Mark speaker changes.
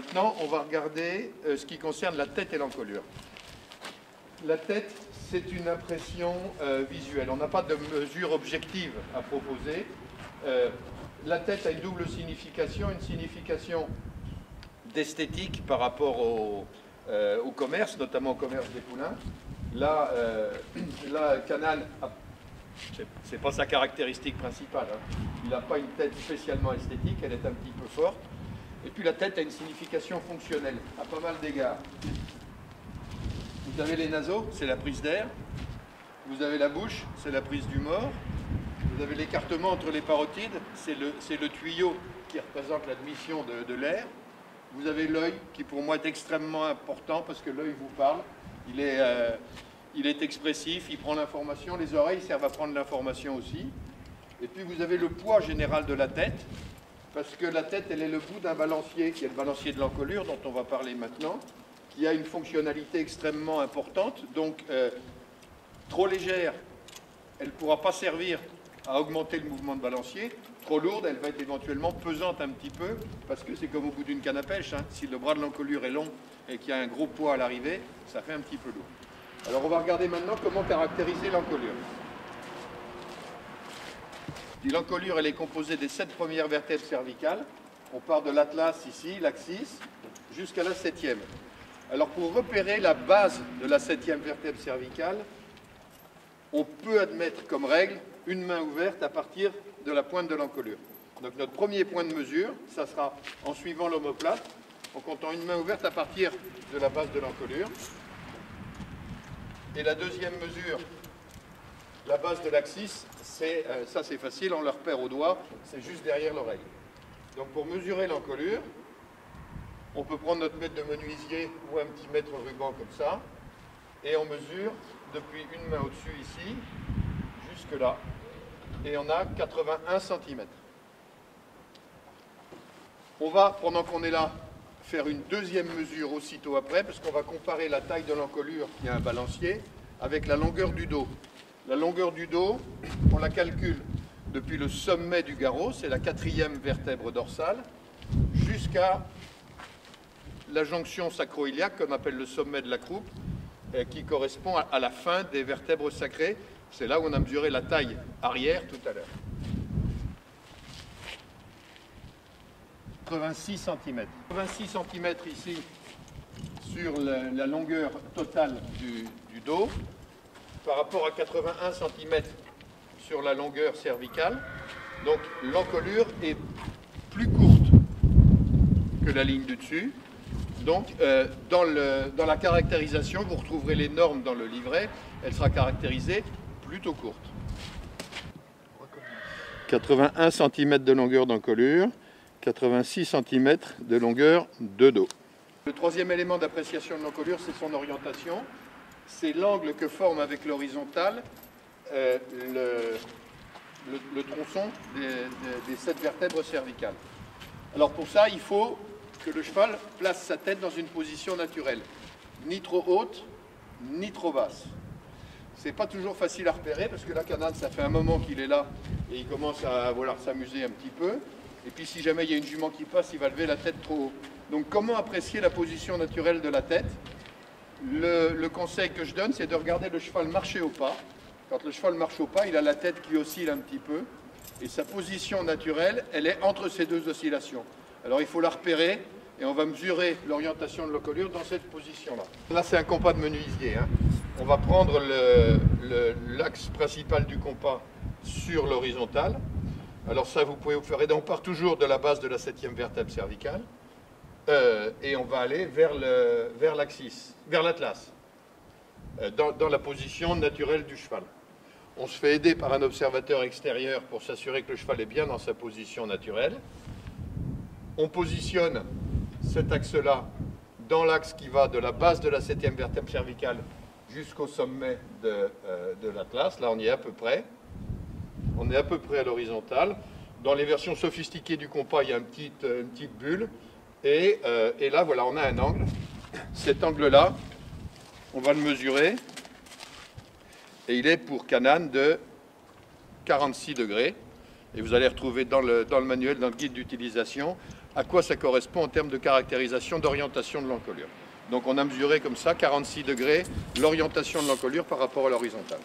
Speaker 1: Maintenant, on va regarder ce qui concerne la tête et l'encolure. La tête, c'est une impression visuelle. On n'a pas de mesure objective à proposer. La tête a une double signification, une signification d'esthétique par rapport au commerce, notamment au commerce des poulains. Là, Canal, c'est pas sa caractéristique principale. Hein. Il n'a pas une tête spécialement esthétique, elle est un petit peu forte. Et puis la tête a une signification fonctionnelle, à pas mal d'égards. Vous avez les naseaux, c'est la prise d'air. Vous avez la bouche, c'est la prise du mort. Vous avez l'écartement entre les parotides, c'est le tuyau qui représente l'admission de l'air. Vous avez l'œil, qui pour moi est extrêmement important, parce que l'œil vous parle. Il est expressif, il prend l'information. Les oreilles servent à prendre l'information aussi. Et puis vous avez le poids général de la tête, parce que la tête, elle est le bout d'un balancier, qui est le balancier de l'encolure, dont on va parler maintenant, qui a une fonctionnalité extrêmement importante. Donc, trop légère, elle ne pourra pas servir à augmenter le mouvement de balancier. Trop lourde, elle va être éventuellement pesante un petit peu, parce que c'est comme au bout d'une canne à pêche. Hein. Si le bras de l'encolure est long et qu'il y a un gros poids à l'arrivée, ça fait un petit peu lourd. Alors, on va regarder maintenant comment caractériser l'encolure. L'encolure, elle est composée des 7 premières vertèbres cervicales. On part de l'atlas ici, l'axis, jusqu'à la 7e. Alors pour repérer la base de la 7e vertèbre cervicale, on peut admettre comme règle une main ouverte à partir de la pointe de l'encolure. Donc notre premier point de mesure, ça sera en suivant l'omoplate, en comptant une main ouverte à partir de la base de l'encolure. Et la deuxième mesure, la base de l'axis, ça c'est facile, on le repère au doigt, c'est juste derrière l'oreille. Donc pour mesurer l'encolure, on peut prendre notre mètre de menuisier ou un petit mètre ruban comme ça, et on mesure depuis une main au-dessus ici, jusque là, et on a 81 cm. On va, pendant qu'on est là, faire une deuxième mesure aussitôt après, parce qu'on va comparer la taille de l'encolure, qui est un balancier, avec la longueur du dos. La longueur du dos, on la calcule depuis le sommet du garrot, c'est la 4e vertèbre dorsale, jusqu'à la jonction sacro-iliaque, comme appelle le sommet de la croupe, qui correspond à la fin des vertèbres sacrées. C'est là où on a mesuré la taille arrière tout à l'heure. 86 cm. 86 cm ici sur la longueur totale du dos, par rapport à 81 cm sur la longueur cervicale. Donc l'encolure est plus courte que la ligne du dessus. Donc dans la caractérisation, vous retrouverez les normes dans le livret, elle sera caractérisée plutôt courte. 81 cm de longueur d'encolure, 86 cm de longueur de dos. Le troisième élément d'appréciation de l'encolure, c'est son orientation. C'est l'angle que forme avec l'horizontale le tronçon des 7 vertèbres cervicales. Alors pour ça, il faut que le cheval place sa tête dans une position naturelle, ni trop haute, ni trop basse. C'est pas toujours facile à repérer, parce que là, Canal, ça fait un moment qu'il est là, et il commence à vouloir s'amuser un petit peu. Et puis si jamais il y a une jument qui passe, il va lever la tête trop haut. Donc comment apprécier la position naturelle de la tête? Le conseil que je donne, c'est de regarder le cheval marcher au pas. Quand le cheval marche au pas, il a la tête qui oscille un petit peu. Et sa position naturelle, elle est entre ces deux oscillations. Alors il faut la repérer et on va mesurer l'orientation de l'encolure dans cette position-là. Là, c'est un compas de menuisier. Hein. On va prendre l'axe principal du compas sur l'horizontale. Alors ça, vous pouvez vous faire aider. On part toujours de la base de la 7e vertèbre cervicale. Et on va aller vers l'axis, vers l'atlas, dans la position naturelle du cheval. On se fait aider par un observateur extérieur pour s'assurer que le cheval est bien dans sa position naturelle. On positionne cet axe-là dans l'axe qui va de la base de la 7e vertèbre cervicale jusqu'au sommet de l'atlas. Là, on y est à peu près. On est à peu près à l'horizontale. Dans les versions sophistiquées du compas, il y a une petite bulle. Et là, voilà, on a un angle. Cet angle-là, on va le mesurer. Et il est pour Canaan de 46 degrés. Et vous allez retrouver dans le manuel, dans le guide d'utilisation, à quoi ça correspond en termes de caractérisation d'orientation de l'encolure. Donc on a mesuré comme ça, 46 degrés, l'orientation de l'encolure par rapport à l'horizontale.